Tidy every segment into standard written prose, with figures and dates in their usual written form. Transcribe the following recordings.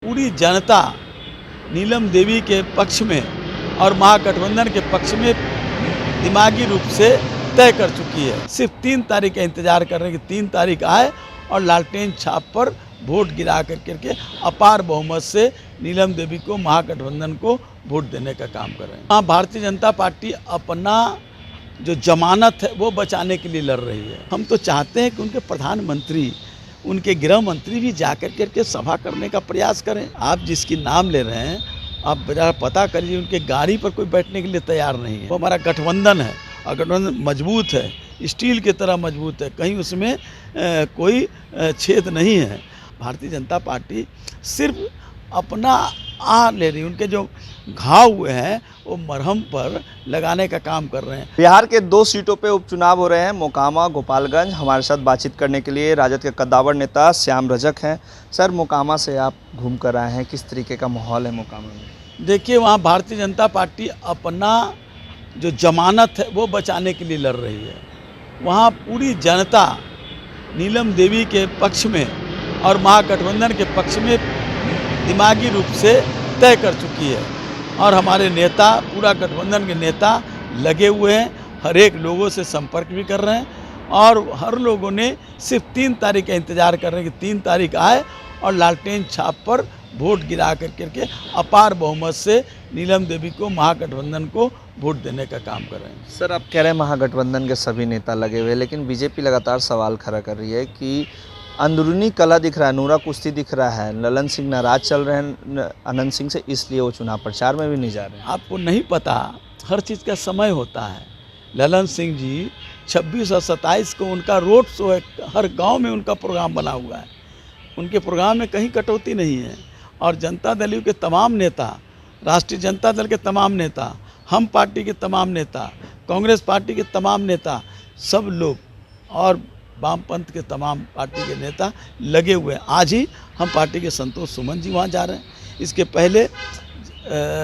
पूरी जनता नीलम देवी के पक्ष में और महागठबंधन के पक्ष में दिमागी रूप से तय कर चुकी है। सिर्फ 3 तारीख का इंतजार कर रहे हैं कि 3 तारीख आए और लालटेन छाप पर वोट गिरा करके अपार बहुमत से नीलम देवी को, महागठबंधन को वोट देने का काम कर रहे हैं। हाँ, भारतीय जनता पार्टी अपना जो जमानत है वो बचाने के लिए लड़ रही है। हम तो चाहते हैं कि उनके प्रधानमंत्री, उनके गृह मंत्री भी जाकर करके सभा करने का प्रयास करें। आप जिसकी नाम ले रहे हैं, आप जरा पता करिए, उनके गाड़ी पर कोई बैठने के लिए तैयार नहीं है। वो हमारा गठबंधन है और गठबंधन मजबूत है, स्टील की तरह मजबूत है, कहीं उसमें कोई छेद नहीं है। भारतीय जनता पार्टी सिर्फ अपना ले रही है, उनके जो घाव हुए हैं वो मरहम पर लगाने का काम कर रहे हैं। बिहार के 2 सीटों पे उपचुनाव हो रहे हैं, मोकामा, गोपालगंज। हमारे साथ बातचीत करने के लिए राजद के कद्दावर नेता श्याम रजक हैं। सर, मोकामा से आप घूम कर आए हैं, किस तरीके का माहौल है मोकामा में? देखिए, वहाँ भारतीय जनता पार्टी अपना जो जमानत है वो बचाने के लिए लड़ रही है। वहाँ पूरी जनता नीलम देवी के पक्ष में और महागठबंधन के पक्ष में दिमागी रूप से तय कर चुकी है और हमारे नेता, पूरा गठबंधन के नेता लगे हुए हैं, हर एक लोगों से संपर्क भी कर रहे हैं और हर लोगों ने सिर्फ 3 तारीख का इंतजार कर रहे हैं कि 3 तारीख आए और लालटेन छाप पर वोट गिरा करके अपार बहुमत से नीलम देवी को, महागठबंधन को वोट देने का काम कर रहे हैं। सर, आप कह रहे हैं महागठबंधन के सभी नेता लगे हुए, लेकिन बीजेपी लगातार सवाल खड़ा कर रही है कि अंदरूनी कला दिख रहा है, नूरा कुश्ती दिख रहा है, ललन सिंह नाराज चल रहे हैं अनंत सिंह से, इसलिए वो चुनाव प्रचार में भी नहीं जा रहे हैं। आपको नहीं पता, हर चीज़ का समय होता है। ललन सिंह जी 26 और 27 को उनका रोड शो है, हर गांव में उनका प्रोग्राम बना हुआ है, उनके प्रोग्राम में कहीं कटौती नहीं है। और जनता दल के तमाम नेता, राष्ट्रीय जनता दल के तमाम नेता, हम पार्टी के तमाम नेता, कांग्रेस पार्टी के तमाम नेता, सब लोग और वामपंथ के तमाम पार्टी के नेता लगे हुए हैं। आज ही हम पार्टी के संतोष सुमन जी वहाँ जा रहे हैं। इसके पहले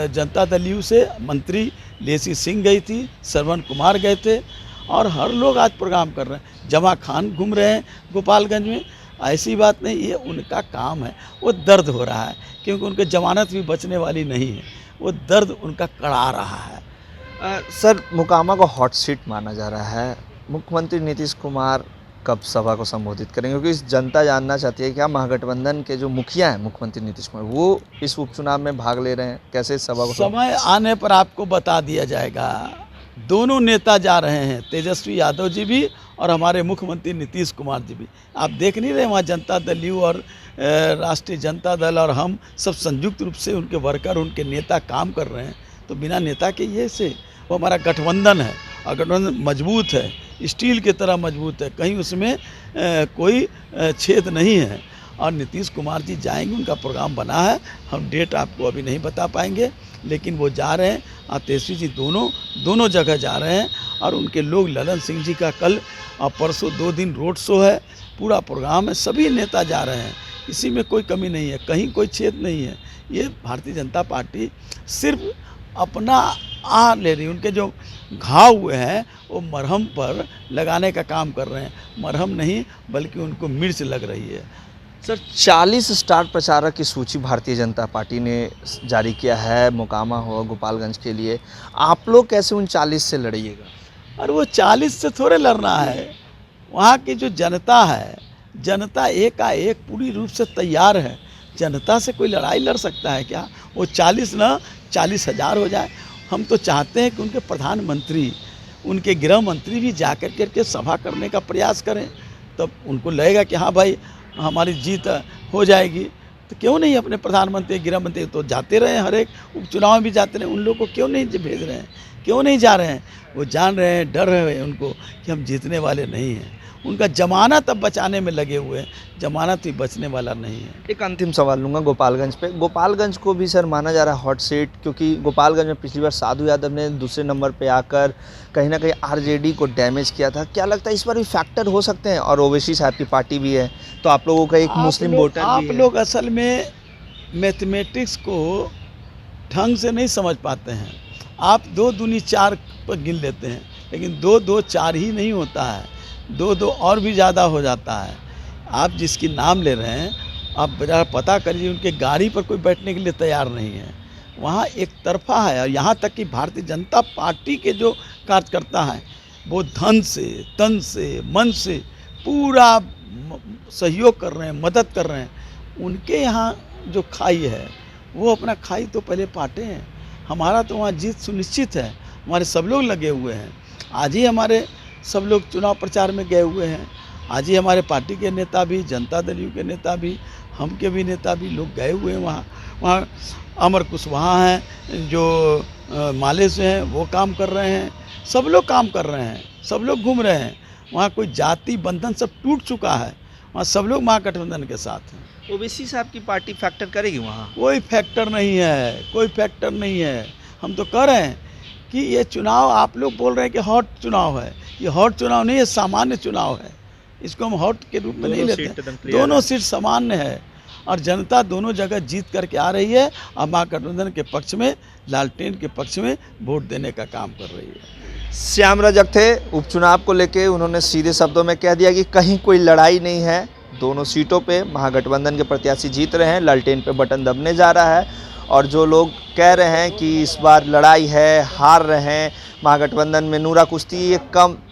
जनता दल यू से मंत्री लेसी सिंह गई थी, श्रवण कुमार गए थे और हर लोग आज प्रोग्राम कर रहे हैं। जमा खान घूम रहे हैं गोपालगंज में। ऐसी बात नहीं, ये उनका काम है। वो दर्द हो रहा है क्योंकि उनके जमानत भी बचने वाली नहीं है, वो दर्द उनका कड़ा रहा है। सर, मोकामा को हॉट सीट माना जा रहा है। मुख्यमंत्री नीतीश कुमार कब सभा को संबोधित करेंगे? क्योंकि इस जनता जानना चाहती है क्या महागठबंधन के जो मुखिया हैं मुख्यमंत्री नीतीश कुमार, वो इस उपचुनाव में भाग ले रहे हैं? कैसे सभा को? समय आने पर आपको बता दिया जाएगा। दोनों नेता जा रहे हैं, तेजस्वी यादव जी भी और हमारे मुख्यमंत्री नीतीश कुमार जी भी। आप देख नहीं रहे वहाँ जनता दल यू और राष्ट्रीय जनता दल और हम सब संयुक्त रूप से उनके वर्कर, उनके नेता काम कर रहे हैं। तो बिना नेता के ये से वो हमारा गठबंधन है और गठबंधन मजबूत है, स्टील की तरह मजबूत है, कहीं उसमें कोई छेद नहीं है। और नीतीश कुमार जी जाएंगे, उनका प्रोग्राम बना है, हम डेट आपको अभी नहीं बता पाएंगे, लेकिन वो जा रहे हैं। और तेजस्वी जी दोनों जगह जा रहे हैं और उनके लोग, ललन सिंह जी का कल और परसों 2 दिन रोड शो है, पूरा प्रोग्राम है, सभी नेता जा रहे हैं, इसी में कोई कमी नहीं है, कहीं कोई छेद नहीं है। ये भारतीय जनता पार्टी सिर्फ अपना ले रही है, उनके जो घाव हुए हैं वो मरहम पर लगाने का काम कर रहे हैं। मरहम नहीं बल्कि उनको मिर्च लग रही है। सर, 40 स्टार प्रचारक की सूची भारतीय जनता पार्टी ने जारी किया है, मोकामा हो, गोपालगंज के लिए। आप लोग कैसे उन 40 से लड़िएगा? और वो 40 से थोड़े लड़ना है, वहाँ की जो जनता है, जनता एकाएक पूरी रूप से तैयार है। जनता से कोई लड़ाई लड़ सकता है क्या? वो 40 ना 40,000 हो जाए। हम तो चाहते हैं कि उनके प्रधानमंत्री, उनके गृह मंत्री भी जाकर करके सभा करने का प्रयास करें, तब उनको लगेगा कि हाँ भाई हमारी जीत हो जाएगी। तो क्यों नहीं अपने प्रधानमंत्री, गृह मंत्री तो जाते रहे, हर एक उपचुनाव में भी जाते रहे, उन लोग को क्यों नहीं भेज रहे हैं, क्यों नहीं जा रहे हैं? वो जान रहे हैं, डर रहे हैं उनको कि हम जीतने वाले नहीं हैं। उनका जमानत अब बचाने में लगे हुए हैं, जमानत भी बचने वाला नहीं है। एक अंतिम सवाल लूँगा गोपालगंज पे। गोपालगंज को भी सर माना जा रहा है हॉट सीट, क्योंकि गोपालगंज में पिछली बार साधु यादव ने दूसरे नंबर पे आकर कहीं ना कहीं आरजेडी को डैमेज किया था। क्या लगता है इस बार भी फैक्टर हो सकते हैं? और ओवैसी साहब की पार्टी भी है, तो आप लोगों का एक मुस्लिम वोटर भी है। आप लोग असल में मैथमेटिक्स को ढंग से नहीं समझ पाते हैं। आप 2 दूनी 4 पर गिन लेते हैं, लेकिन 2 2 4 ही नहीं होता है, 2 2 और भी ज़्यादा हो जाता है। आप जिसकी नाम ले रहे हैं आप जरा पता करिए, उनके गाड़ी पर कोई बैठने के लिए तैयार नहीं है। वहाँ एक तरफा है। और यहाँ तक कि भारतीय जनता पार्टी के जो कार्यकर्ता हैं वो धन से, तन से, मन से पूरा सहयोग कर रहे हैं, मदद कर रहे हैं। उनके यहाँ जो खाई है वो अपना खाई तो पहले पाटे हैं। हमारा तो वहाँ जीत सुनिश्चित है। हमारे सब लोग लगे हुए हैं। आज ही हमारे सब लोग चुनाव प्रचार में गए हुए हैं। आज ही हमारे पार्टी के नेता भी, जनता दल यू के नेता भी, हम के भी नेता भी लोग गए हुए हैं वहाँ अमर कुशवाहा हैं जो माले से हैं, वो काम कर रहे हैं। सब लोग काम कर रहे हैं, सब लोग घूम रहे हैं। वहाँ कोई जाति बंधन सब टूट चुका है। वहाँ सब लोग महागठबंधन के साथ हैं। ओवैसी साहब की पार्टी फैक्टर करेगी वहाँ? कोई फैक्टर नहीं है, कोई फैक्टर नहीं है। हम तो कह रहे हैं कि ये चुनाव, आप लोग बोल रहे हैं कि हॉट चुनाव है। ये हॉट चुनाव नहीं है, सामान्य चुनाव है। इसको हम हॉट के रूप में नहीं लेते। दोनों सीट सामान्य है और जनता दोनों जगह जीत करके आ रही है और महागठबंधन के पक्ष में, लालटेन के पक्ष में वोट देने का काम कर रही है। श्याम रजक थे। उपचुनाव को लेके उन्होंने सीधे शब्दों में कह दिया कि कहीं कोई लड़ाई नहीं है। दोनों सीटों पे महागठबंधन के प्रत्याशी जीत रहे हैं, लालटेन पे बटन दबने जा रहा है। और जो लोग कह रहे हैं कि इस बार लड़ाई है, हार रहे हैं, महागठबंधन में नूरा कुश्ती, ये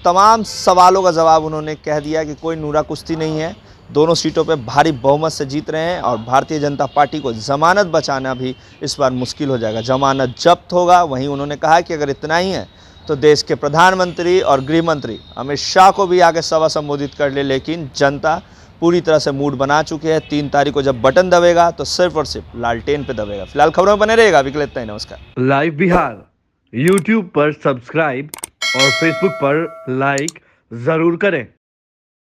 तमाम सवालों का जवाब उन्होंने कह दिया कि कोई नूरा कुश्ती नहीं है। दोनों सीटों पे भारी बहुमत से जीत रहे हैं और भारतीय जनता पार्टी को जमानत बचाना भी इस बार मुश्किल हो जाएगा। जमानत जब्त होगा। वहीं उन्होंने कहा कि अगर इतना ही है तो देश के प्रधानमंत्री और गृह मंत्री अमित शाह को भी आगे सभा संबोधित कर ले। लेकिन जनता पूरी तरह से मूड बना चुकी है। 3 तारीख को जब बटन दबेगा तो सिर्फ और सिर्फ लालटेन पे दबेगा। फिलहाल खबरों में बने रहेगा। अभी के लिए इतना ही। नमस्कार। लाइव बिहार यूट्यूब पर सब्सक्राइब और फेसबुक पर लाइक जरूर करें।